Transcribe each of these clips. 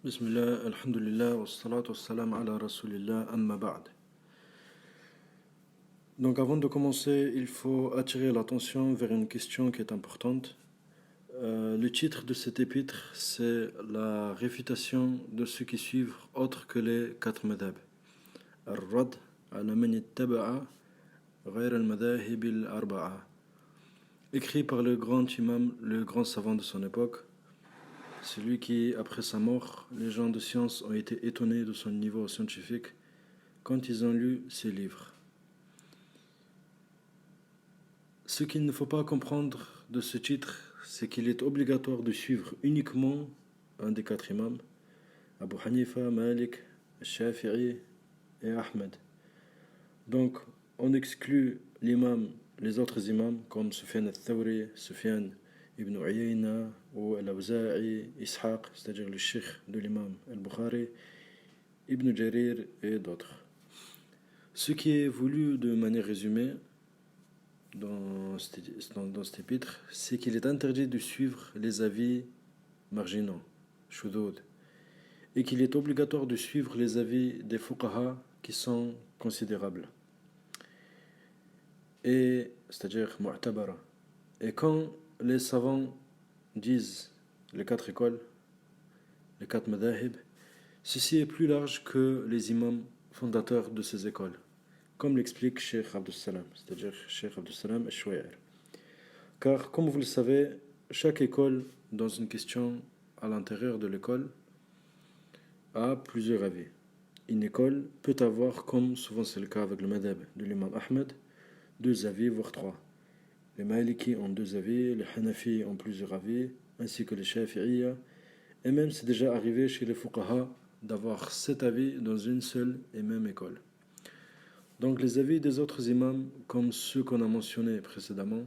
Bismillah, alhamdulillah, wa salatu wa salam ala rasulillah, amma ba'd. Donc avant de commencer, il faut attirer l'attention vers une question qui est importante. Le titre de cet épître, c'est la réfutation de ceux qui suivent autres que les quatre madhab. Ar-Rad ala man ittaba'a ghayr al-madahib al-arba'a. Écrit par le grand imam, le grand savant de son époque, celui qui, après sa mort, les gens de science ont été étonnés de son niveau scientifique quand ils ont lu ses livres. Ce qu'il ne faut pas comprendre de ce titre, c'est qu'il est obligatoire de suivre uniquement un des quatre imams, Abu Hanifa, Malik, Shafi'i et Ahmed. Donc, on exclut les autres imams comme Sufyan al-Thawri, Sufyan ibn Uyayna ou Al-Awza'i, Ishaq, c'est-à-dire le cheikh de l'imam al-Bukhari, Ibn Jarir et d'autres. Ce qui est voulu de manière résumée dans cet épître, c'est qu'il est interdit de suivre les avis marginaux, shudud, et qu'il est obligatoire de suivre les avis des fuqaha qui sont considérables, et c'est-à-dire mu'tabara. Et quand les savants disent les quatre écoles, les quatre madahib, ceci est plus large que les imams fondateurs de ces écoles, comme l'explique Cheikh Abdus Salam, c'est-à-dire Cheikh Abdus Salam al-Shway'ir. Car, comme vous le savez, chaque école, dans une question à l'intérieur de l'école, a plusieurs avis. Une école peut avoir, comme souvent c'est le cas avec le madhab de l'imam Ahmed, deux avis, voire trois. Les Maliki ont deux avis, les Hanafi ont plusieurs avis, ainsi que les Shafi'iyya. Et même c'est déjà arrivé chez les Fuqaha d'avoir 7 avis dans une seule et même école. Donc les avis des autres imams, comme ceux qu'on a mentionnés précédemment,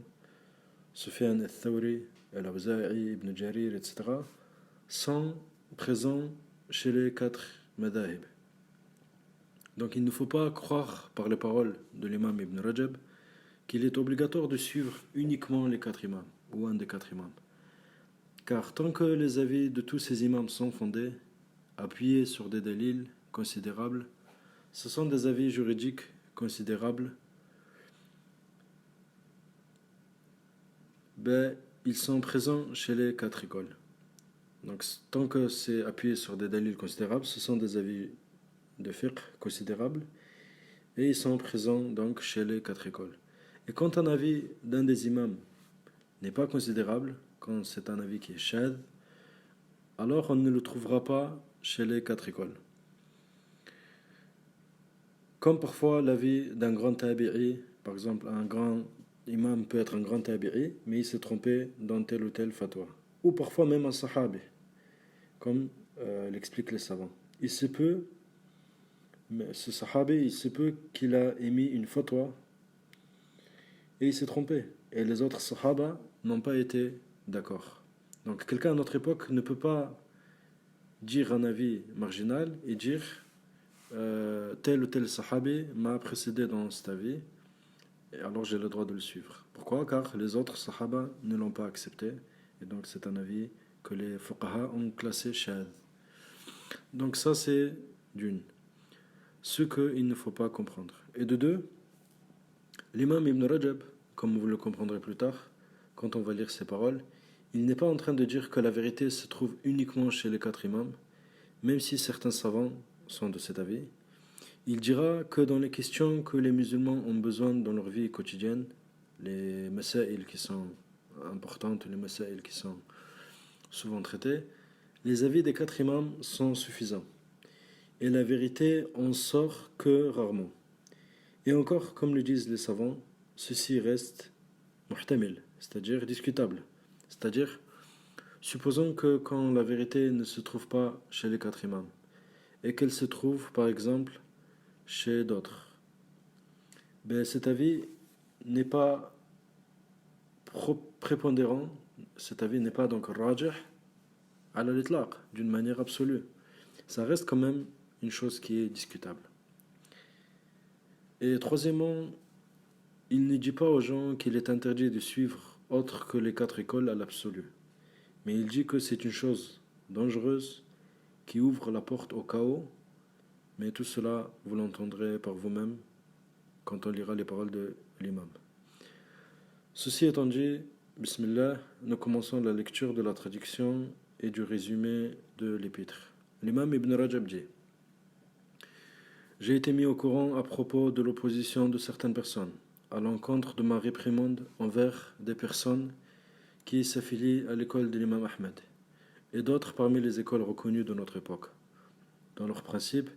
Sufyan al-Thawri, Al-Awza'i, Ibn Jarir, etc., sont présents chez les quatre madahib. Donc il ne faut pas croire par les paroles de l'imam Ibn Rajab qu'il est obligatoire de suivre uniquement les quatre imams, ou un des quatre imams. Car tant que les avis de tous ces imams sont fondés, appuyés sur des dalils considérables, ce sont des avis juridiques considérables, ils sont présents chez les quatre écoles. Donc tant que c'est appuyé sur des dalils considérables, ce sont des avis de fiqh considérables, et ils sont présents donc chez les quatre écoles. Et quand un avis d'un des imams n'est pas considérable, quand c'est un avis qui est shadh, alors on ne le trouvera pas chez les quatre écoles. Comme parfois l'avis d'un grand tabi'i, par exemple un grand imam peut être un grand tabi'i, mais il s'est trompé dans tel ou tel fatwa. Ou parfois même un sahabi, comme l'expliquent les savants. Il se peut, ce sahabi, il se peut qu'il a émis une fatwa et il s'est trompé. Et les autres sahaba n'ont pas été d'accord. Donc quelqu'un à notre époque ne peut pas dire un avis marginal et dire tel ou tel sahabi m'a précédé dans cet avis, et alors j'ai le droit de le suivre. Pourquoi? Car les autres sahaba ne l'ont pas accepté, et donc c'est un avis que les fuqaha ont classé shadh. Donc ça c'est d'une. Ce qu'il ne faut pas comprendre. Et de deux, l'imam Ibn Rajab, comme vous le comprendrez plus tard, quand on va lire ses paroles, il n'est pas en train de dire que la vérité se trouve uniquement chez les quatre imams, même si certains savants sont de cet avis. Il dira que dans les questions que les musulmans ont besoin dans leur vie quotidienne, les masaïl qui sont importantes, les masaïl qui sont souvent traités, les avis des quatre imams sont suffisants. Et la vérité en sort que rarement. Et encore, comme le disent les savants, ceci reste muhtamil, c'est-à-dire discutable. C'est-à-dire, supposons que quand la vérité ne se trouve pas chez les quatre imams, et qu'elle se trouve, par exemple, chez d'autres, cet avis n'est pas prépondérant, cet avis n'est pas donc rajih ala l'itlaq, d'une manière absolue. Ça reste quand même une chose qui est discutable. Et troisièmement, il ne dit pas aux gens qu'il est interdit de suivre autre que les quatre écoles à l'absolu. Mais il dit que c'est une chose dangereuse qui ouvre la porte au chaos, mais tout cela, vous l'entendrez par vous-même quand on lira les paroles de l'imam. Ceci étant dit, Bismillah, nous commençons la lecture de la traduction et du résumé de l'épître. L'imam Ibn Rajab dit: J'ai été mis au courant à propos de l'opposition de certaines personnes à l'encontre de ma réprimande envers des personnes qui s'affilient à l'école de l'imam Ahmed et d'autres parmi les écoles reconnues de notre époque, dans leur principe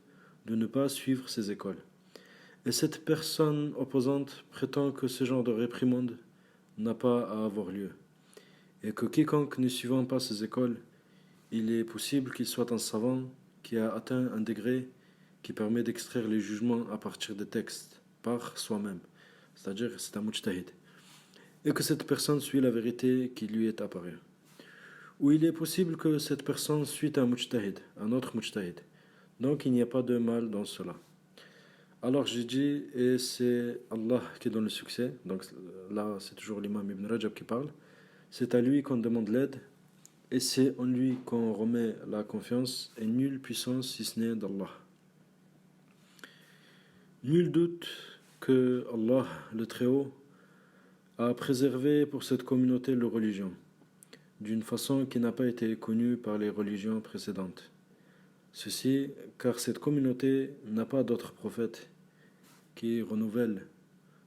de ne pas suivre ces écoles. Et cette personne opposante prétend que ce genre de réprimande n'a pas à avoir lieu, et que quiconque ne suivant pas ces écoles, il est possible qu'il soit un savant qui a atteint un degré qui permet d'extraire les jugements à partir des textes, par soi-même, c'est-à-dire c'est un mujtahid, et que cette personne suit la vérité qui lui est apparue. Ou il est possible que cette personne suit un mujtahid, un autre mujtahid, donc il n'y a pas de mal dans cela. Alors j'ai dit, et c'est Allah qui donne le succès, donc là c'est toujours l'imam Ibn Rajab qui parle, c'est à lui qu'on demande l'aide, et c'est en lui qu'on remet la confiance, et nulle puissance si ce n'est d'Allah. Nul doute que Allah, le Très-Haut, a préservé pour cette communauté leur religion, d'une façon qui n'a pas été connue par les religions précédentes. Ceci car cette communauté n'a pas d'autre prophète qui renouvelle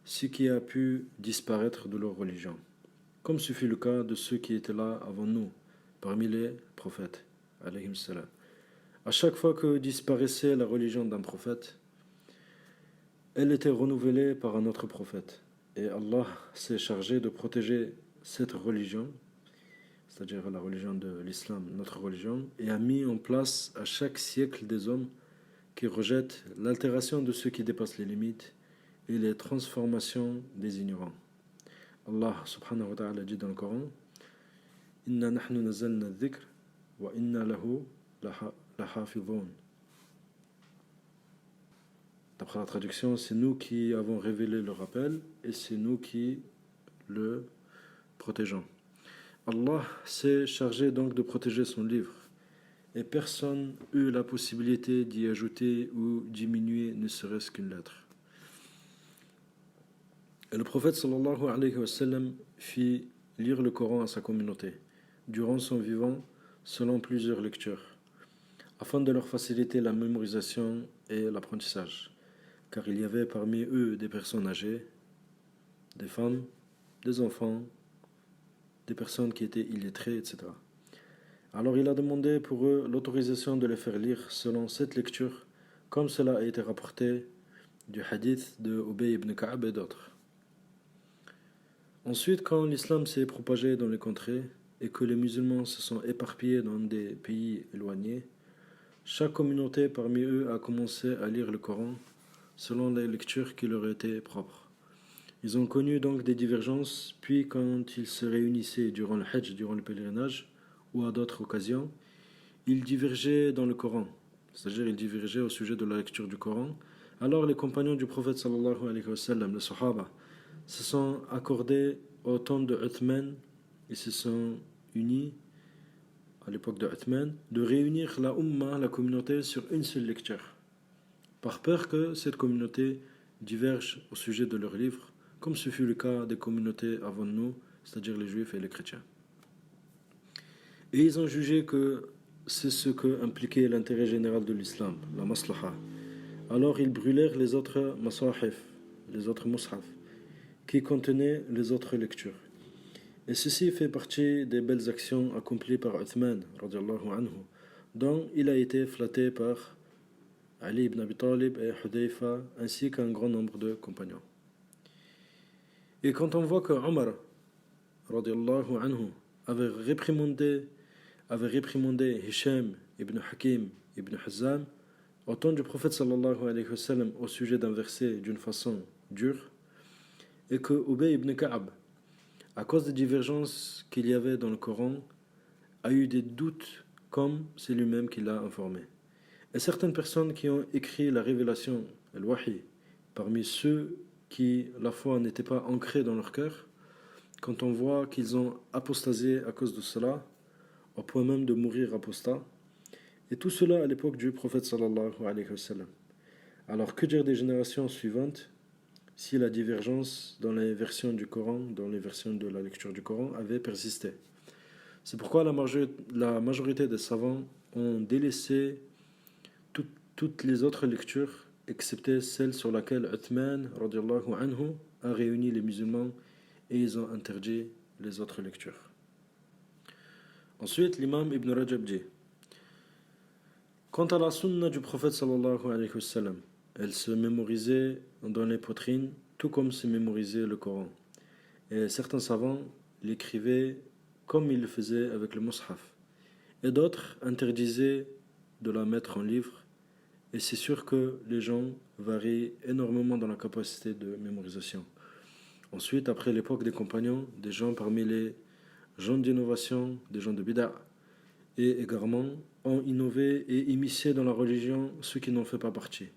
ce qui a pu disparaître de leur religion, comme ce fut le cas de ceux qui étaient là avant nous, parmi les prophètes, alayhim salam. À chaque fois que disparaissait la religion d'un prophète, elle était renouvelée par un autre prophète. Et Allah s'est chargé de protéger cette religion, c'est-à-dire la religion de l'islam, notre religion, et a mis en place à chaque siècle des hommes qui rejettent l'altération de ceux qui dépassent les limites et les transformations des ignorants. Allah subhanahu wa ta'ala dit dans le Coran: Inna nahnu nazzalna adh-dhikr wa inna lahu lahafidhun. D'après la traduction, c'est nous qui avons révélé le rappel et c'est nous qui le protégeons. Allah s'est chargé donc de protéger son livre et personne eut la possibilité d'y ajouter ou diminuer ne serait-ce qu'une lettre. Et le prophète sallallahu alayhi wa sallam fit lire le Coran à sa communauté durant son vivant selon plusieurs lectures afin de leur faciliter la mémorisation et l'apprentissage, car il y avait parmi eux des personnes âgées, des femmes, des enfants, des personnes qui étaient illettrées, etc. Alors il a demandé pour eux l'autorisation de les faire lire selon cette lecture, comme cela a été rapporté du hadith de Ubay ibn Ka'ab et d'autres. Ensuite, quand l'islam s'est propagé dans les contrées et que les musulmans se sont éparpillés dans des pays éloignés, chaque communauté parmi eux a commencé à lire le Coran selon les lectures qui leur étaient propres. Ils ont connu donc des divergences, puis quand ils se réunissaient durant le Hajj, durant le pèlerinage, ou à d'autres occasions, ils divergeaient dans le Coran, c'est-à-dire ils divergeaient au sujet de la lecture du Coran. Alors les compagnons du prophète sallallahu alayhi wa sallam, les Sahaba, se sont accordés au temps de Uthman, ils se sont unis à l'époque de Uthman, de réunir la Ummah, la communauté, sur une seule lecture, par peur que cette communauté diverge au sujet de leurs livres, comme ce fut le cas des communautés avant nous, c'est-à-dire les Juifs et les chrétiens. Et ils ont jugé que c'est ce que impliquait l'intérêt général de l'islam, la maslaha. Alors ils brûlèrent les autres masahif, les autres mushaf, qui contenaient les autres lectures. Et ceci fait partie des belles actions accomplies par Uthman, radiallahu anhu, dont il a été flatté par Ali ibn Abi Talib et Hudayfa, ainsi qu'un grand nombre de compagnons. Et quand on voit que Omar, radiallahu anhu, avait réprimandé Hisham ibn Hakim ibn Hizam au temps du prophète sallallahu alayhi wa sallam au sujet d'un verset d'une façon dure, et que Ubay ibn Ka'ab, à cause des divergences qu'il y avait dans le Coran, a eu des doutes comme c'est lui-même qui l'a informé. Et certaines personnes qui ont écrit la révélation, le wahi, parmi ceux qui, la foi, n'était pas ancrée dans leur cœur, quand on voit qu'ils ont apostasé à cause de cela, au point même de mourir apostat, Et tout cela à l'époque du prophète sallallahu alayhi wa sallam. Alors que dire des générations suivantes si la divergence dans les versions du Coran, dans les versions de la lecture du Coran, avait persisté? C'est pourquoi la majorité des savants ont délaissé toutes les autres lectures, excepté celle sur laquelle Uthman radiallahu anhu a réuni les musulmans et ils ont interdit les autres lectures. Ensuite, l'imam Ibn Rajab dit: quant à la sunna du prophète sallallahu alayhi wa sallam, elle se mémorisait dans les poitrines, tout comme se mémorisait le Coran. Et certains savants l'écrivaient comme ils le faisaient avec le mushaf. Et d'autres interdisaient de la mettre en livre. Et c'est sûr que les gens varient énormément dans la capacité de mémorisation. Ensuite, après l'époque des compagnons, des gens parmi les gens d'innovation, des gens de bid'a et égarement, ont innové et immiscé dans la religion ceux qui n'en font pas partie.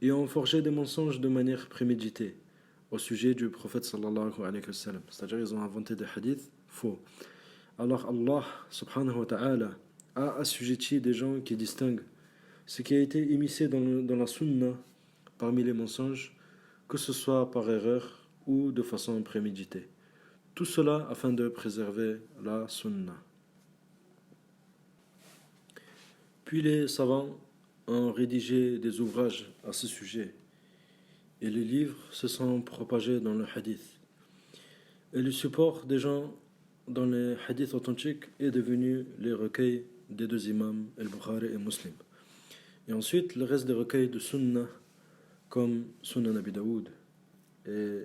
Et ont forgé des mensonges de manière préméditée au sujet du prophète sallallahu alayhi wa sallam. C'est-à-dire ils ont inventé des hadiths faux. Alors Allah subhanahu wa ta'ala a assujetti des gens qui distinguent ce qui a été immiscé dans la sunna parmi les mensonges, que ce soit par erreur ou de façon préméditée. Tout cela afin de préserver la sunna. Puis les savants ont rédigé des ouvrages à ce sujet et les livres se sont propagés dans le hadith. Et le support des gens dans les hadiths authentiques est devenu les recueils des deux imams, Al-Bukhari et Muslim. Et ensuite, le reste des recueils de Sunnah, comme Sunan Abi Daoud et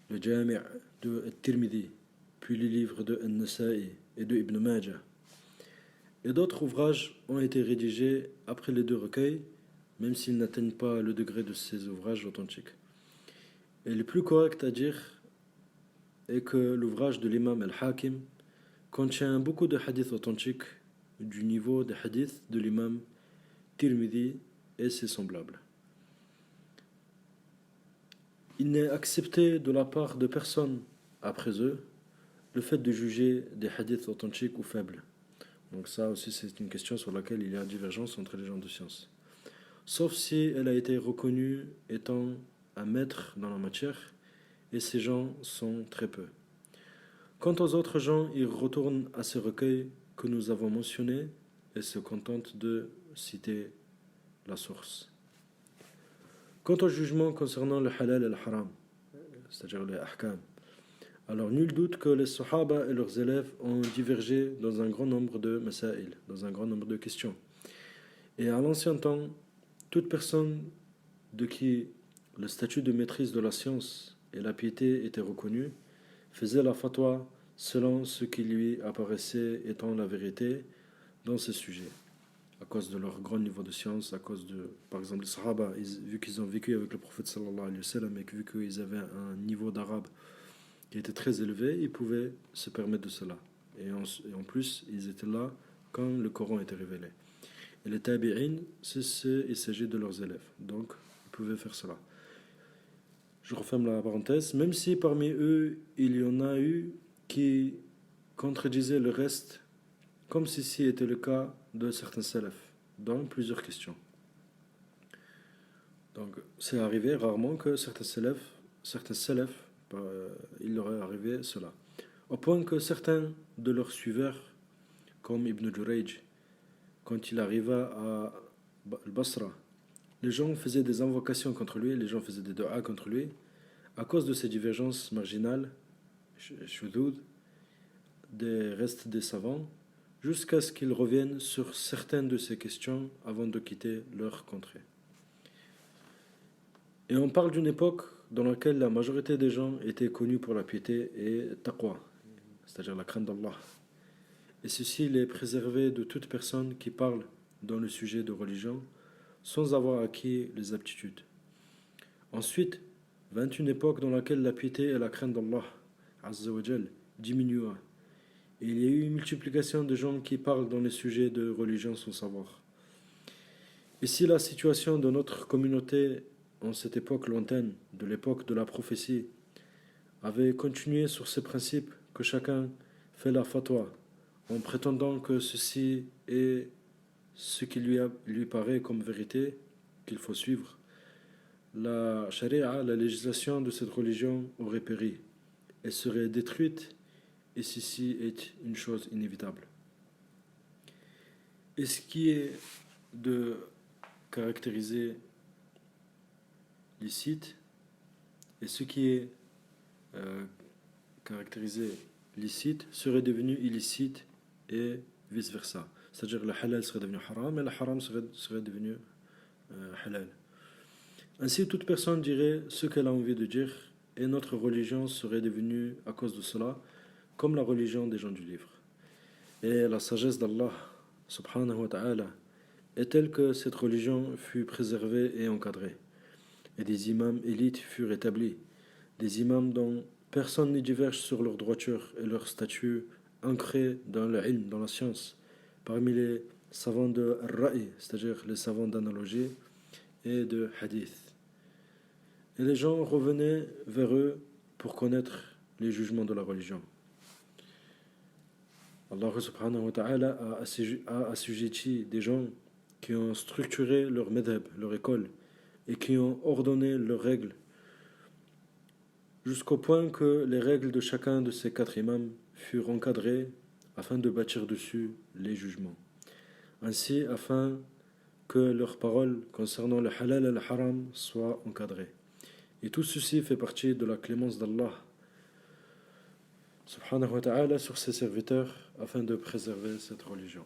le Jami' de Tirmidhi, puis les livres de An-Nasa'i et de Ibn Majah. Et d'autres ouvrages ont été rédigés après les deux recueils, même s'ils n'atteignent pas le degré de ces ouvrages authentiques. Et le plus correct à dire est que l'ouvrage de l'imam Al-Hakim contient beaucoup de hadiths authentiques du niveau des hadiths de l'imam Tirmidhi et ses semblables. Il n'est accepté de la part de personne, après eux, le fait de juger des hadiths authentiques ou faibles. Donc ça aussi c'est une question sur laquelle il y a divergence entre les gens de science. Sauf si elle a été reconnue étant un maître dans la matière, et ces gens sont très peu. Quant aux autres gens, ils retournent à ces recueils que nous avons mentionnés et se contentent de citer la source. Quant au jugement concernant le halal et le haram, c'est-à-dire les ahkam, alors nul doute que les sahaba et leurs élèves ont divergé dans un grand nombre de masail, dans un grand nombre de questions. Et à l'ancien temps, toute personne de qui le statut de maîtrise de la science et la piété était reconnu faisait la fatwa selon ce qui lui apparaissait étant la vérité dans ce sujet, à cause de leur grand niveau de science, à cause de, par exemple, les sahaba, vu qu'ils ont vécu avec le prophète sallallahu alayhi wa sallam et vu qu'ils avaient un niveau d'arabe qui était très élevé, ils pouvaient se permettre de cela. Et en plus, ils étaient là quand le Coran était révélé. Et les tabi'in, il s'agit de leurs élèves. Donc, ils pouvaient faire cela. Je referme la parenthèse. Même si parmi eux, il y en a eu qui contredisaient le reste, comme ceci était le cas de certains salafs, dans plusieurs questions. Donc, c'est arrivé rarement que certains salafs, il leur est arrivé cela. Au point que certains de leurs suiveurs, comme Ibn Jurayj, quand il arriva à Al-Basra, les gens faisaient des invocations contre lui, les gens faisaient des du'a contre lui, à cause de ces divergences marginales, shudud, des restes des savants, jusqu'à ce qu'ils reviennent sur certaines de ces questions avant de quitter leur contrée. Et on parle d'une époque dans laquelle la majorité des gens étaient connus pour la piété et taqwa, c'est-à-dire la crainte d'Allah. Et ceci les préservait de toute personne qui parle dans le sujet de religion sans avoir acquis les aptitudes. Ensuite, vint une époque dans laquelle la piété et la crainte d'Allah Azza wa Jal diminua. Et il y a eu une multiplication de gens qui parlent dans les sujets de religion sans savoir. Et si la situation de notre communauté en cette époque lointaine, de l'époque de la prophétie, avait continué sur ces principes que chacun fait la fatwa, en prétendant que ceci est ce qui lui paraît comme vérité qu'il faut suivre, la charia, la législation de cette religion aurait péri et serait détruite, et ceci est une chose inévitable. Et ce qui est de caractériser licite et ce qui est caractérisé licite serait devenu illicite et vice-versa. C'est-à-dire le halal serait devenu haram et le haram serait devenu halal. Ainsi, toute personne dirait ce qu'elle a envie de dire et notre religion serait devenue, à cause de cela, comme la religion des gens du livre. Et la sagesse d'Allah, subhanahu wa ta'ala, est telle que cette religion fut préservée et encadrée. Et des imams élites furent établis, des imams dont personne ne diverge sur leur droiture et leur statut ancré dans le ilm, dans la science, parmi les savants de ra'i, c'est-à-dire les savants d'analogie et de hadith. Et les gens revenaient vers eux pour connaître les jugements de la religion. Allah subhanahu wa ta'ala a assujetti des gens qui ont structuré leur madhab, leur école, et qui ont ordonné leurs règles, jusqu'au point que les règles de chacun de ces 4 imams furent encadrées afin de bâtir dessus les jugements. Ainsi, afin que leurs paroles concernant le halal et le haram soient encadrées. Et tout ceci fait partie de la clémence d'Allah subhanahu wa ta'ala sur ses serviteurs afin de préserver cette religion.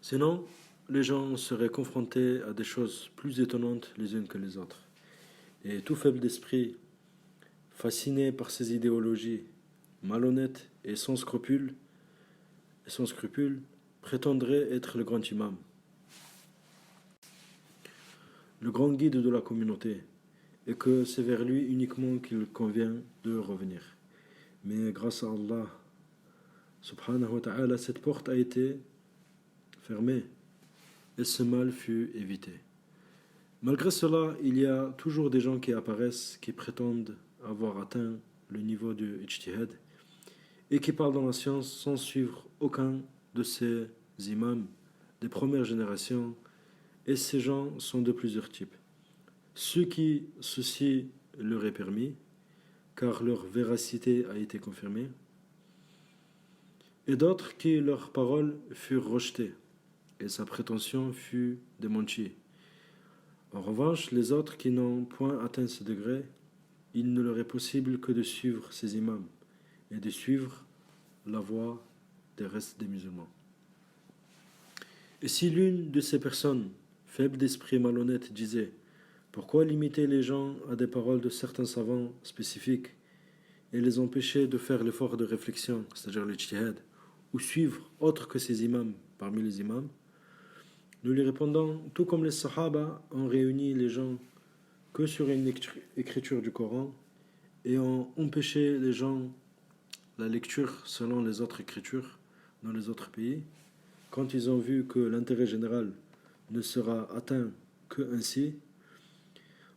Sinon, les gens seraient confrontés à des choses plus étonnantes les unes que les autres. Et tout faible d'esprit, fasciné par ces idéologies malhonnêtes et sans scrupules, prétendrait être le grand imam, le grand guide de la communauté, et que c'est vers lui uniquement qu'il convient de revenir. Mais grâce à Allah, subhanahu wa ta'ala, cette porte a été fermée et ce mal fut évité. Malgré cela, il y a toujours des gens qui apparaissent, qui prétendent avoir atteint le niveau du ijtihad et qui parlent dans la science sans suivre aucun de ces imams des premières générations, et ces gens sont de plusieurs types. Ceux qui ceci leur est permis, car leur véracité a été confirmée, et d'autres qui leurs paroles furent rejetées, et sa prétention fut démentie. En revanche, les autres qui n'ont point atteint ce degré, il ne leur est possible que de suivre ces imams, et de suivre la voie des restes des musulmans. Et si l'une de ces personnes, faible d'esprit malhonnête, disait « Pourquoi limiter les gens à des paroles de certains savants spécifiques et les empêcher de faire l'effort de réflexion, c'est-à-dire l'ijtihad, ou suivre autre que ces imams parmi les imams ?» Nous lui répondons, tout comme les Sahaba ont réuni les gens que sur une écriture du Coran et ont empêché les gens la lecture selon les autres écritures dans les autres pays, quand ils ont vu que l'intérêt général ne sera atteint que ainsi.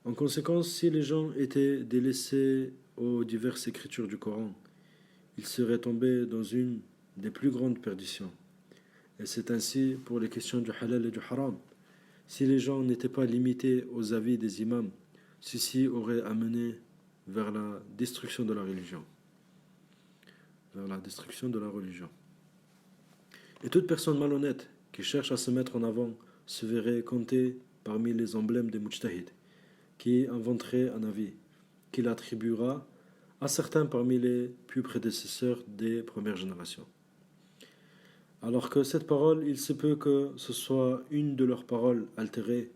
En conséquence, si les gens étaient délaissés aux diverses écritures du Coran, ils seraient tombés dans une des plus grandes perditions. Et c'est ainsi pour les questions du halal et du haram. Si les gens n'étaient pas limités aux avis des imams, ceci aurait amené vers la destruction de la religion. Et toute personne malhonnête qui cherche à se mettre en avant se verrait compter parmi les emblèmes des mujtahid, qui inventerait un avis, qu'il attribuera à certains parmi les plus prédécesseurs des premières générations. Alors que cette parole, il se peut que ce soit une de leurs paroles altérées,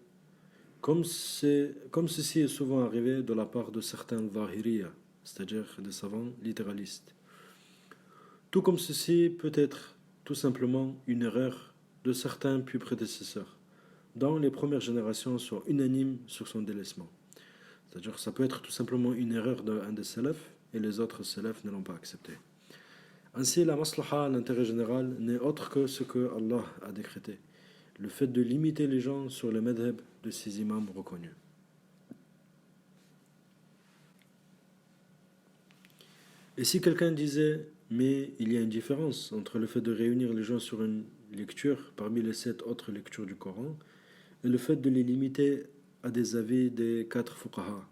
comme ceci est souvent arrivé de la part de certains Zahiriya, c'est-à-dire des savants littéralistes. Tout comme ceci peut être tout simplement une erreur de certains plus prédécesseurs, dont les premières générations sont unanimes sur son délaissement. C'est-à-dire que ça peut être tout simplement une erreur d'un des salafs et les autres salafs ne l'ont pas accepté. Ainsi, la maslaha, l'intérêt général, n'est autre que ce que Allah a décrété, le fait de limiter les gens sur le madhab de ces imams reconnus. Et si quelqu'un disait, mais il y a une différence entre le fait de réunir les gens sur une lectures parmi les 7 autres lectures du Coran est le fait de les limiter à des avis des 4 fuqaha.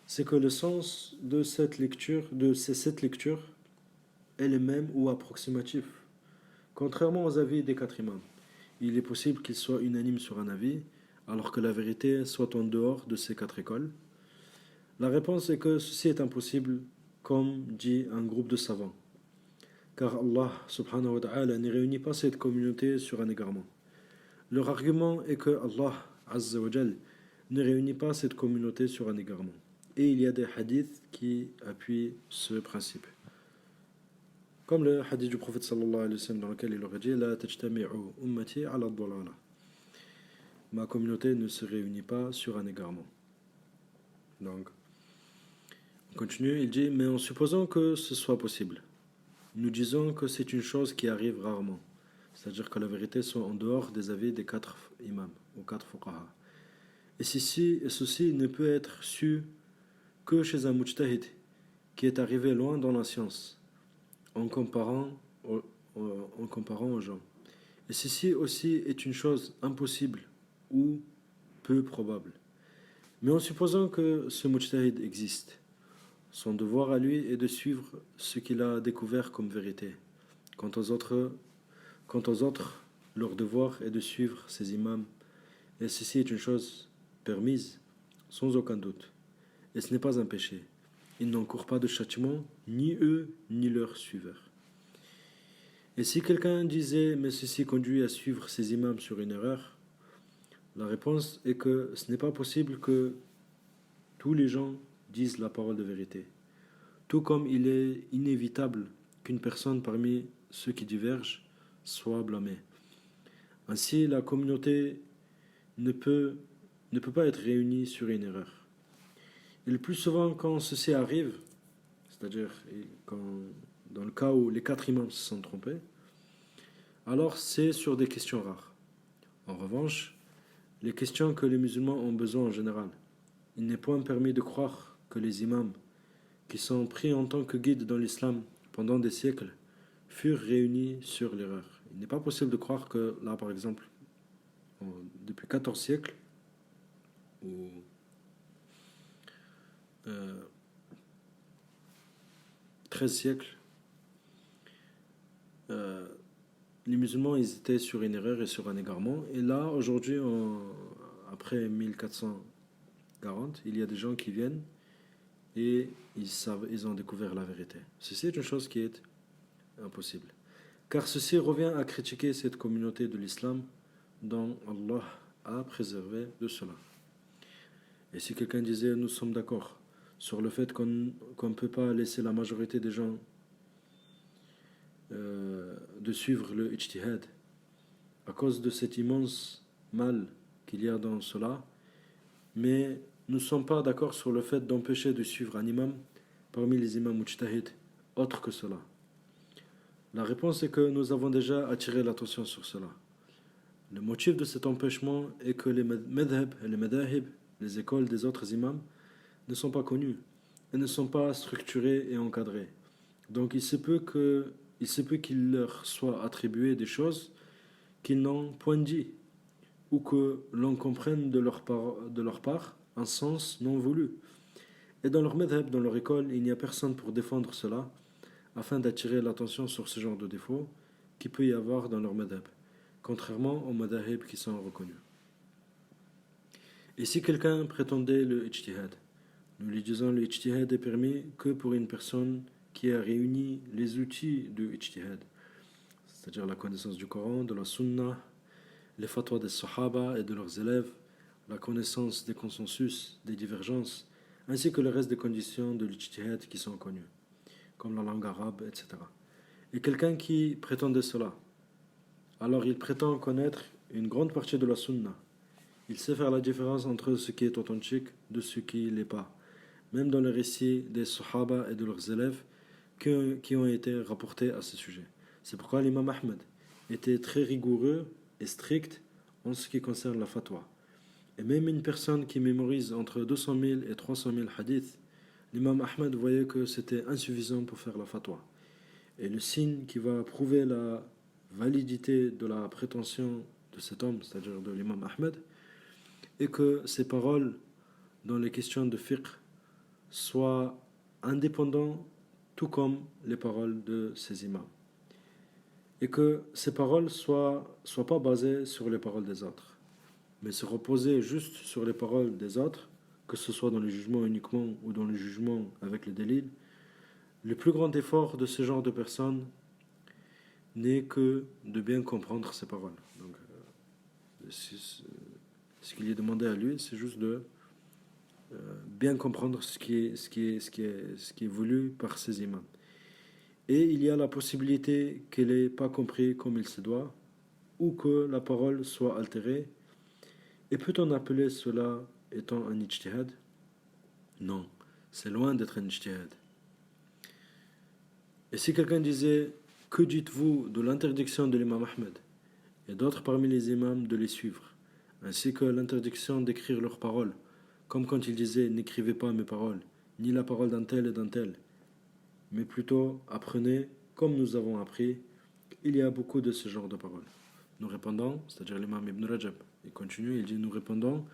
C'est que le sens de ces 7 lectures, est le même ou approximatif. Contrairement aux avis des 4 imams, il est possible qu'ils soient unanimes sur un avis, alors que la vérité soit en dehors de ces 4 écoles. La réponse est que ceci est impossible, comme dit un groupe de savants. Car Allah subhanahu wa ta'ala ne réunit pas cette communauté sur un égarement. Leur argument est que Allah azza wa jal ne réunit pas cette communauté sur un égarement. Et il y a des hadiths qui appuient ce principe. Comme le hadith du prophète sallallahu alayhi wa sallam dans lequel il aurait dit La tajtami'u ummati ala dhalala. Ma communauté ne se réunit pas sur un égarement. Donc, on continue, il dit Mais en supposant que ce soit possible, nous disons que c'est une chose qui arrive rarement. C'est-à-dire que la vérité soit en dehors des avis des 4 imams ou 4 fuqaha. Et ceci ne peut être su que chez un mujtahid qui est arrivé loin dans la science en comparant aux gens. Et ceci aussi est une chose impossible ou peu probable. Mais en supposant que ce mujtahid existe, son devoir à lui est de suivre ce qu'il a découvert comme vérité. Quant aux autres, leur devoir est de suivre ces imams. Et ceci est une chose permise, sans aucun doute. Et ce n'est pas un péché. Ils n'encourent pas de châtiment, ni eux, ni leurs suiveurs. Et si quelqu'un disait, mais ceci conduit à suivre ces imams sur une erreur, la réponse est que ce n'est pas possible que tous les gens disent la parole de vérité. Tout comme il est inévitable qu'une personne parmi ceux qui divergent soit blâmée. Ainsi, la communauté ne peut pas être réunie sur une erreur. Et le plus souvent, quand ceci arrive, c'est-à-dire dans le cas où les 4 imams se sont trompés, alors c'est sur des questions rares. En revanche, les questions que les musulmans ont besoin en général, il n'est point permis de croire que les imams, qui sont pris en tant que guides dans l'islam pendant des siècles, furent réunis sur l'erreur. Il n'est pas possible de croire que là, par exemple, depuis 14 siècles, ou 13 siècles, les musulmans ils étaient sur une erreur et sur un égarement. Et là, aujourd'hui, après 1440, il y a des gens qui viennent et ils ont découvert la vérité. Ceci est une chose qui est impossible. Car ceci revient à critiquer cette communauté de l'islam dont Allah a préservé de cela. Et si quelqu'un disait, nous sommes d'accord sur le fait qu'on ne peut pas laisser la majorité des gens de suivre le ijtihad à cause de cet immense mal qu'il y a dans cela, mais nous ne sommes pas d'accord sur le fait d'empêcher de suivre un imam parmi les imams mujtahid autre que cela. La réponse est que nous avons déjà attiré l'attention sur cela. Le motif de cet empêchement est que les madhab et les madahib, les écoles des autres imams, ne sont pas connues et ne sont pas structurées et encadrées. Donc il se peut qu'il leur soit attribué des choses qu'ils n'ont point dit, ou que l'on comprenne de leur part un sens non voulu. Et dans leur madhab, dans leur école, il n'y a personne pour défendre cela, afin d'attirer l'attention sur ce genre de défauts qu'il peut y avoir dans leur madhab, contrairement aux madahib qui sont reconnus. Et si quelqu'un prétendait le ijtihad, nous lui disons le ijtihad est permis que pour une personne qui a réuni les outils de ijtihad, c'est-à-dire la connaissance du Coran, de la Sunna, les fatwas des Sahaba et de leurs élèves, la connaissance des consensus, des divergences, ainsi que le reste des conditions de l'ijtihad qui sont connues, comme la langue arabe, etc. Et quelqu'un qui prétendait cela, alors il prétend connaître une grande partie de la Sunna. Il sait faire la différence entre ce qui est authentique de ce qui ne l'est pas, même dans les récits des Sahaba et de leurs élèves qui ont été rapportés à ce sujet. C'est pourquoi l'imam Ahmed était très rigoureux et strict en ce qui concerne la fatwa. Et même une personne qui mémorise entre 200 000 et 300 000 hadiths, l'imam Ahmed voyait que c'était insuffisant pour faire la fatwa. Et le signe qui va prouver la validité de la prétention de cet homme, c'est-à-dire de l'imam Ahmed, et que ses paroles dans les questions de fiqh soient indépendantes, tout comme les paroles de ses imams. Et que ces paroles soient pas basées sur les paroles des autres, mais se reposer juste sur les paroles des autres, que ce soit dans le jugement uniquement ou dans le jugement avec les délits. Le plus grand effort de ce genre de personnes n'est que de bien comprendre ces paroles. Donc, ce qu'il est demandé à lui, c'est juste de bien comprendre ce qui est voulu par ces imams. Et il y a la possibilité qu'elle n'ait pas compris comme il se doit, ou que la parole soit altérée. Et peut-on appeler cela étant un ijtihad? Non, c'est loin d'être un ijtihad. Et si quelqu'un disait, que dites-vous de l'interdiction de l'imam Ahmed et d'autres parmi les imams de les suivre, ainsi que l'interdiction d'écrire leurs paroles, comme quand il disait, n'écrivez pas mes paroles, ni la parole d'un tel et d'un tel, mais plutôt apprenez comme nous avons appris. Il y a beaucoup de ce genre de paroles. Nous répondons, c'est-à-dire l'imam Ibn Rajab, il continue, il dit, nous répondons,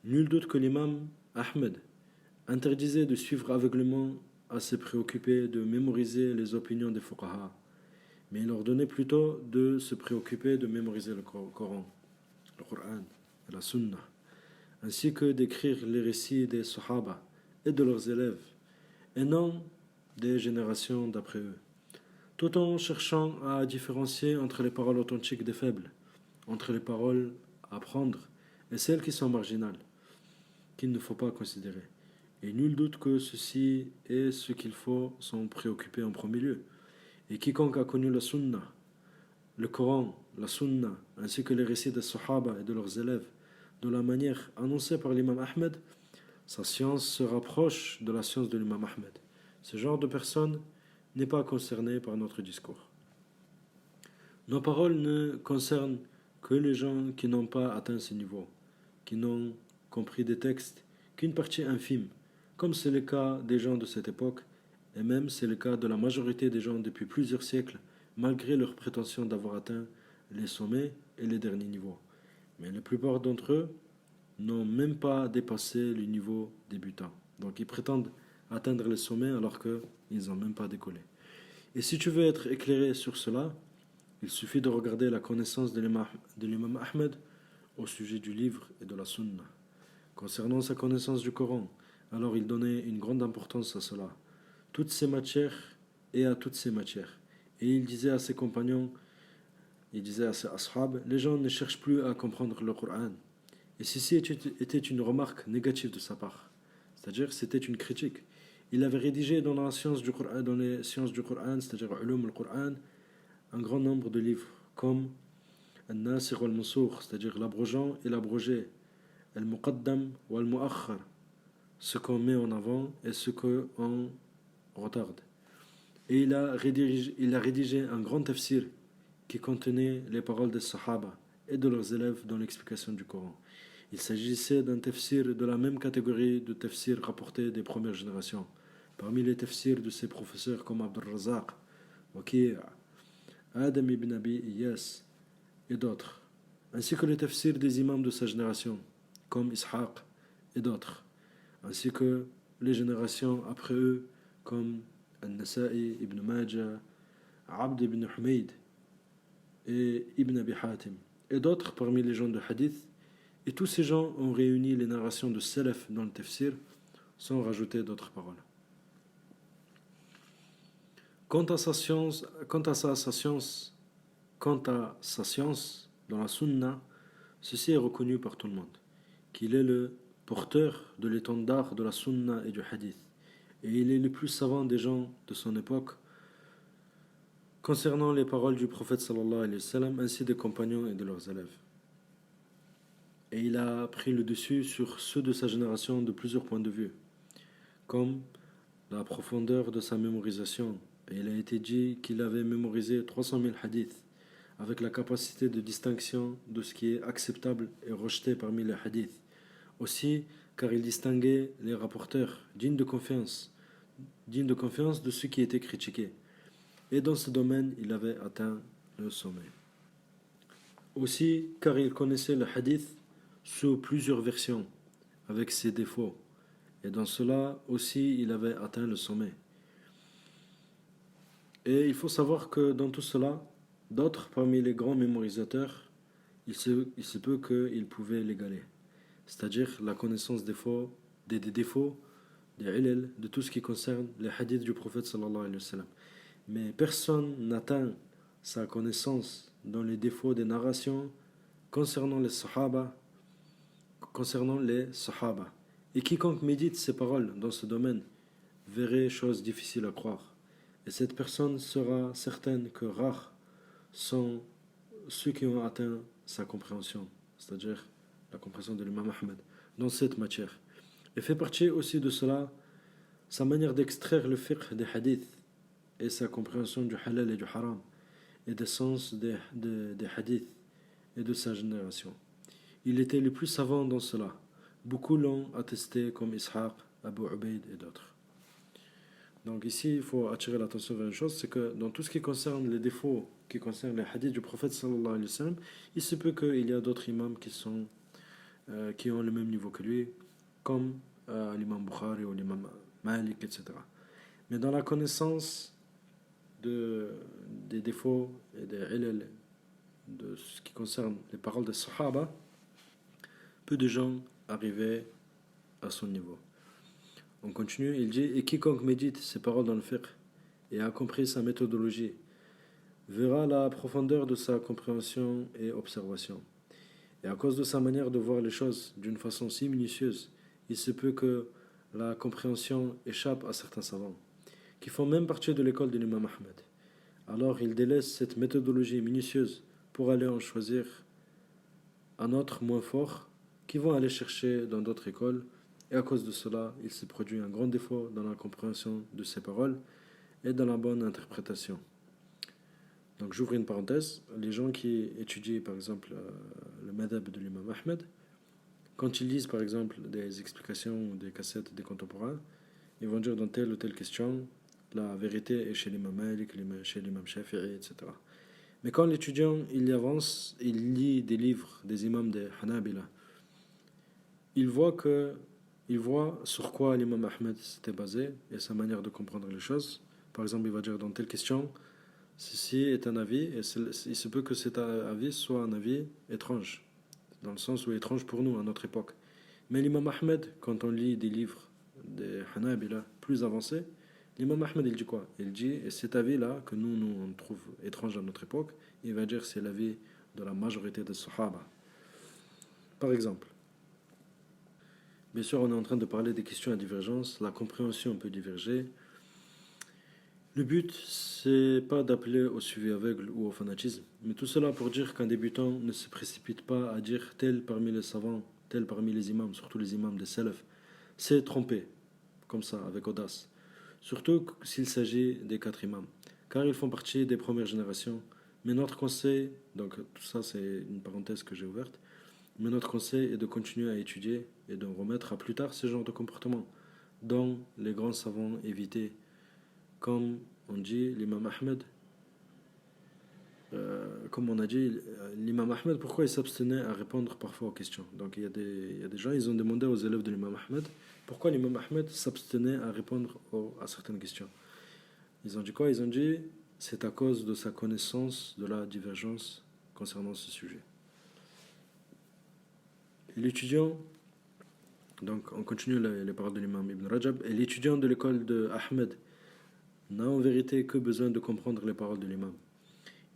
nul doute que l'imam Ahmed interdisait de suivre aveuglément à se préoccuper de mémoriser les opinions des fuqaha, mais il ordonnait plutôt de se préoccuper de mémoriser le Coran, le Coran et la Sunna, ainsi que d'écrire les récits des Sahaba et de leurs élèves, et non des générations d'après eux, tout en cherchant à différencier entre les paroles authentiques des faibles, entre les paroles à prendre et celles qui sont marginales, qu'il ne faut pas considérer. Et nul doute que ceci est ce qu'il faut s'en préoccuper en premier lieu. Et quiconque a connu la Sunna, le Coran, la Sunna, ainsi que les récits des Sahaba et de leurs élèves, de la manière annoncée par l'imam Ahmed, sa science se rapproche de la science de l'imam Ahmed. Ce genre de personne n'est pas concerné par notre discours. Nos paroles ne concernent que les gens qui n'ont pas atteint ce niveau, qui n'ont compris des textes qu'une partie infime, comme c'est le cas des gens de cette époque, et même c'est le cas de la majorité des gens depuis plusieurs siècles, malgré leur prétention d'avoir atteint les sommets et les derniers niveaux. Mais la plupart d'entre eux n'ont même pas dépassé le niveau débutant. Donc ils prétendent atteindre les sommets alors qu'ils n'ont même pas décollé. Et si tu veux être éclairé sur cela, il suffit de regarder la connaissance de l'imam Ahmed au sujet du livre et de la Sunna. Concernant sa connaissance du Coran, alors il donnait une grande importance à cela, toutes ces matières et à toutes ces matières. Et il disait à ses compagnons, il disait à ses ashab, les gens ne cherchent plus à comprendre le Coran. Et ceci était une remarque négative de sa part, c'est-à-dire c'était une critique. Il avait rédigé dans la science du Coran, dans les sciences du Coran, c'est-à-dire Ulum al-Quran, un grand nombre de livres, comme Al-Nasikh wal-Mansukh, c'est-à-dire l'abrogeant et l'abrogé, Al-Muqaddam wal-Mu'akhkhar, ce qu'on met en avant et ce qu'on retarde. Et il a rédigé un grand tafsir qui contenait les paroles des Sahaba et de leurs élèves dans l'explication du Coran. Il s'agissait d'un tafsir de la même catégorie de tafsir rapportés des premières générations, parmi les tafsirs de ses professeurs comme Abd al-Razaq, Waqi', Adam ibn Abi Iyas et d'autres, ainsi que les tafsirs des imams de sa génération, comme Ishaq et d'autres, ainsi que les générations après eux, comme Al-Nasa'i, Ibn Majah, Abd ibn Humayd et Ibn Abi Hatim, et d'autres parmi les gens de hadith. Et tous ces gens ont réuni les narrations de Salaf dans le tafsir, sans rajouter d'autres paroles. Quant à sa science dans la Sunna, ceci est reconnu par tout le monde, qu'il est le porteur de l'étendard de la Sunna et du Hadith, et il est le plus savant des gens de son époque concernant les paroles du prophète sallallahu alayhi wa sallam, ainsi des compagnons et de leurs élèves. Et il a pris le dessus sur ceux de sa génération de plusieurs points de vue, comme la profondeur de sa mémorisation. Et il a été dit qu'il avait mémorisé 300 000 hadiths, avec la capacité de distinction de ce qui est acceptable et rejeté parmi les hadiths. Aussi, car il distinguait les rapporteurs dignes de confiance de ceux qui étaient critiqués. Et dans ce domaine, il avait atteint le sommet. Aussi, car il connaissait le hadith sous plusieurs versions, avec ses défauts. Et dans cela aussi, il avait atteint le sommet. Et il faut savoir que dans tout cela, d'autres parmi les grands mémorisateurs, il se peut qu'ils pouvaient l'égaler. C'est-à-dire la connaissance des défauts, des ilal, de tout ce qui concerne les hadiths du prophète sallallahu alayhi wa sallam. Mais personne n'atteint sa connaissance dans les défauts des narrations concernant les sahaba, Et quiconque médite ces paroles dans ce domaine verrait chose difficile à croire. Et cette personne sera certaine que rares sont ceux qui ont atteint sa compréhension, c'est-à-dire la compréhension de l'imam Ahmed, dans cette matière. Et fait partie aussi de cela sa manière d'extraire le fiqh des hadiths et sa compréhension du halal et du haram et des sens des hadiths et de sa génération. Il était le plus savant dans cela. Beaucoup l'ont attesté comme Ishaq, Abu Ubaid et d'autres. Donc ici, il faut attirer l'attention vers une chose, c'est que dans tout ce qui concerne les défauts, qui concernent les hadiths du prophète sallallahu alayhi wa sallam, il se peut qu'il y a d'autres imams qui ont le même niveau que lui, comme l'imam Bukhari ou l'imam Malik, etc. Mais dans la connaissance des défauts et des ilal, de ce qui concerne les paroles des sahaba, peu de gens arrivaient à son niveau. On continue, il dit: et quiconque médite ces paroles dans le fiqh et a compris sa méthodologie verra la profondeur de sa compréhension et observation. Et à cause de sa manière de voir les choses d'une façon si minutieuse, il se peut que la compréhension échappe à certains savants, qui font même partie de l'école de l'imam Ahmed. Alors il délaisse cette méthodologie minutieuse pour aller en choisir un autre moins fort, qui vont aller chercher dans d'autres écoles, et à cause de cela, il se produit un grand défaut dans la compréhension de ces paroles et dans la bonne interprétation. Donc j'ouvre une parenthèse, les gens qui étudient par exemple le madhab de l'imam Ahmed, quand ils lisent par exemple des explications ou des cassettes des contemporains, ils vont dire dans telle ou telle question, la vérité est chez l'imam Malik, chez l'imam Shafi'i, etc. Mais quand l'étudiant il y avance, il lit des livres des imams des Hanabila, il voit sur quoi l'imam Ahmed s'était basé et sa manière de comprendre les choses. Par exemple, il va dire dans telle question, ceci est un avis, et il se peut que cet avis soit un avis étrange, dans le sens où étrange pour nous à notre époque. Mais l'imam Ahmed, quand on lit des livres des Hanabila plus avancés, l'imam Ahmed il dit quoi? Il dit, et cet avis-là, que nous on trouve étrange à notre époque, il va dire c'est l'avis de la majorité des Sahaba. Par exemple, bien sûr, on est en train de parler des questions à divergence, la compréhension peut diverger. Le but, c'est pas d'appeler au suivi aveugle ou au fanatisme, mais tout cela pour dire qu'un débutant ne se précipite pas à dire tel parmi les savants, tel parmi les imams, surtout les imams des salaf, s'est trompé, comme ça, avec audace. Surtout s'il s'agit des 4 imams, car ils font partie des premières générations. Mais notre conseil, donc tout ça c'est une parenthèse que j'ai ouverte, mais notre conseil est de continuer à étudier et de remettre à plus tard ce genre de comportement dont les grands savants évitaient. Comme on dit, l'imam Ahmed, comme on a dit, l'imam Ahmed, pourquoi il s'abstenait à répondre parfois aux questions? Donc il y a des gens, ils ont demandé aux élèves de l'imam Ahmed pourquoi l'imam Ahmed s'abstenait à répondre à certaines questions. Ils ont dit quoi? Ils ont dit c'est à cause de sa connaissance de la divergence concernant ce sujet. L'étudiant, donc on continue les paroles de l'imam Ibn Rajab, et l'étudiant de l'école de Ahmed n'a en vérité que besoin de comprendre les paroles de l'imam.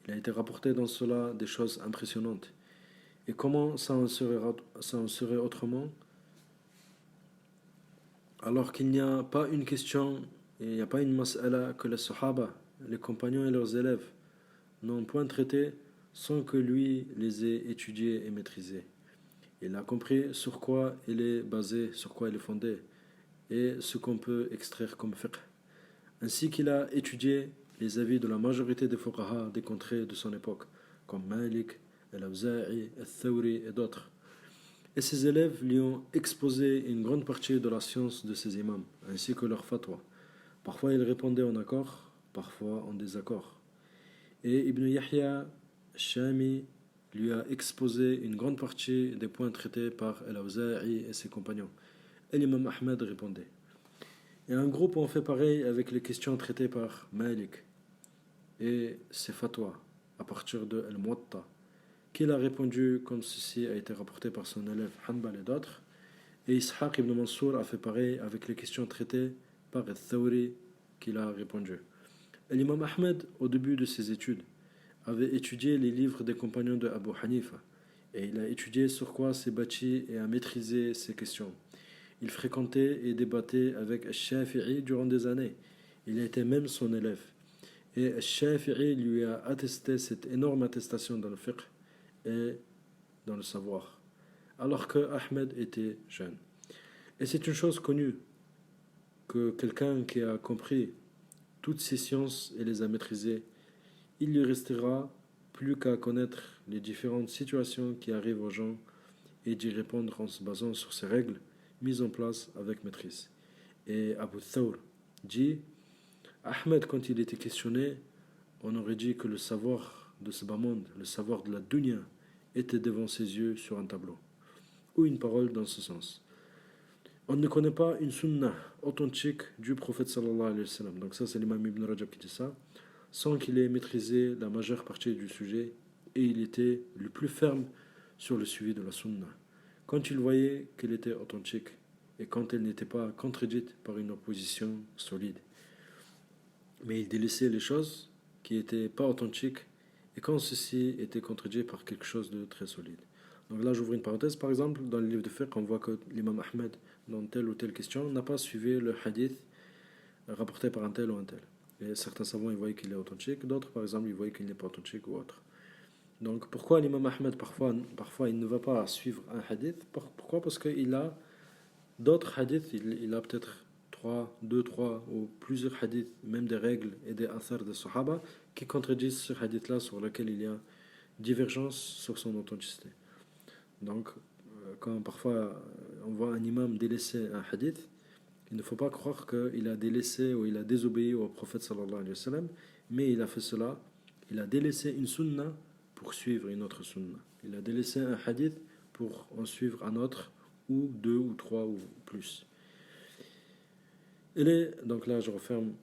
Il a été rapporté dans cela des choses impressionnantes. Et comment ça en serait autrement, alors qu'il n'y a pas une question, il n'y a pas une mas'ala que les sahaba, les compagnons et leurs élèves n'ont point traité sans que lui les ait étudiés et maîtrisés. Il a compris sur quoi il est basé, sur quoi il est fondé, et ce qu'on peut extraire comme fiqh. Ainsi qu'il a étudié les avis de la majorité des fuqaha des contrées de son époque, comme Malik, Al-Awza'i, Al-Thawri et d'autres. Et ses élèves lui ont exposé une grande partie de la science de ces imams, ainsi que leurs fatwas. Parfois ils répondaient en accord, parfois en désaccord. Et Ibn Yahya Shami lui a exposé une grande partie des points traités par Al-Awza'i et ses compagnons. Et l'imam Ahmed répondait. Et un groupe ont fait pareil avec les questions traitées par Malik et ses fatwas à partir de Al-Muwatta, qu'il a répondu comme ceci a été rapporté par son élève Hanbal et d'autres. Et Ishaq ibn Mansour a fait pareil avec les questions traitées par Al-Thawri, qu'il a répondu. Et l'imam Ahmed, au début de ses études, avait étudié les livres des compagnons de Abu Hanifa, et il a étudié sur quoi s'est bâti et a maîtrisé ces questions. Il fréquentait et débattait avec Al-Shafi'i durant des années. Il était même son élève. Et Al-Shafi'i lui a attesté cette énorme attestation dans le fiqh et dans le savoir, alors que Ahmed était jeune. Et c'est une chose connue que quelqu'un qui a compris toutes ces sciences et les a maîtrisées, il lui restera plus qu'à connaître les différentes situations qui arrivent aux gens et d'y répondre en se basant sur ces règles mises en place avec maîtrise. Et Abu Thawr dit, Ahmed, quand il était questionné, on aurait dit que le savoir de ce bas monde, le savoir de la dunya, était devant ses yeux sur un tableau, ou une parole dans ce sens. On ne connaît pas une sunnah authentique du prophète sallallahu alayhi wa sallam. Donc ça, c'est l'imam Ibn Rajab qui dit ça, sans qu'il ait maîtrisé la majeure partie du sujet, et il était le plus ferme sur le suivi de la sunnah. Quand il voyait qu'elle était authentique, et quand elle n'était pas contredite par une opposition solide. Mais il délaissait les choses qui n'étaient pas authentiques, et quand ceci était contredit par quelque chose de très solide. Donc là, j'ouvre une parenthèse. Par exemple, dans le livre de fiqh, on voit que l'imam Ahmed, dans telle ou telle question, n'a pas suivi le hadith rapporté par un tel ou un tel. Et certains savants, ils voyaient qu'il est authentique, d'autres, par exemple, ils voyaient qu'il n'est pas authentique ou autre. Donc pourquoi l'imam Ahmed, parfois il ne va pas suivre un hadith? Pourquoi? Parce qu'il a d'autres hadiths, il a peut-être 3 ou plusieurs hadiths, même des règles et des athars des sahaba, qui contredisent ce hadith-là, sur lequel il y a divergence sur son authenticité. Donc, quand parfois on voit un imam délaisser un hadith, il ne faut pas croire qu'il a délaissé ou il a désobéi au prophète sallallahu alayhi wa sallam, mais il a fait cela, il a délaissé une sunnah pour suivre une autre sunnah. Il a délaissé un hadith pour en suivre un autre, ou 2 ou 3 ou plus. Donc là, je referme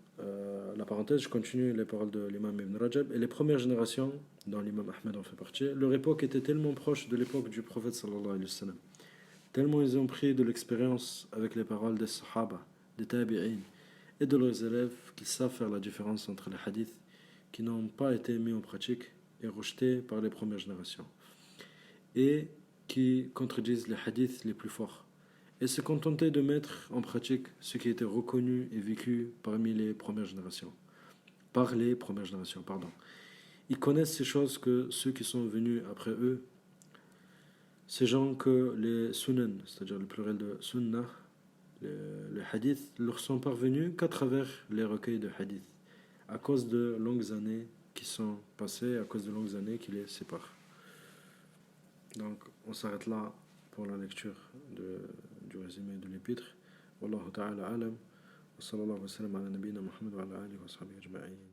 la parenthèse, je continue les paroles de l'imam Ibn Rajab. Et les premières générations, dont l'imam Ahmed en fait partie, leur époque était tellement proche de l'époque du prophète sallallahu alayhi wa sallam. Tellement ils ont pris de l'expérience avec les paroles des sahaba, des tabi'in et de leurs élèves, qu'ils savent faire la différence entre les hadiths qui n'ont pas été mis en pratique et rejetés par les premières générations, et qui contredisent les hadiths les plus forts, et se contenter de mettre en pratique ce qui était reconnu et vécu parmi les premières générations. Par les premières générations, pardon. Ils connaissent ces choses que ceux qui sont venus après eux, ces gens que les sunan, c'est-à-dire le pluriel de sunnah, les hadiths, leur sont parvenus qu'à travers les recueils de hadiths, à cause de longues années qui sont passées, à cause de longues années qui les séparent. Donc, on s'arrête là pour la lecture du résumé de l'épître. Wallahu ta'ala alam. Wa sallallahu wa sallam ala nabiyyina Muhammad wa ala alihi wa sahbihi ajma'in.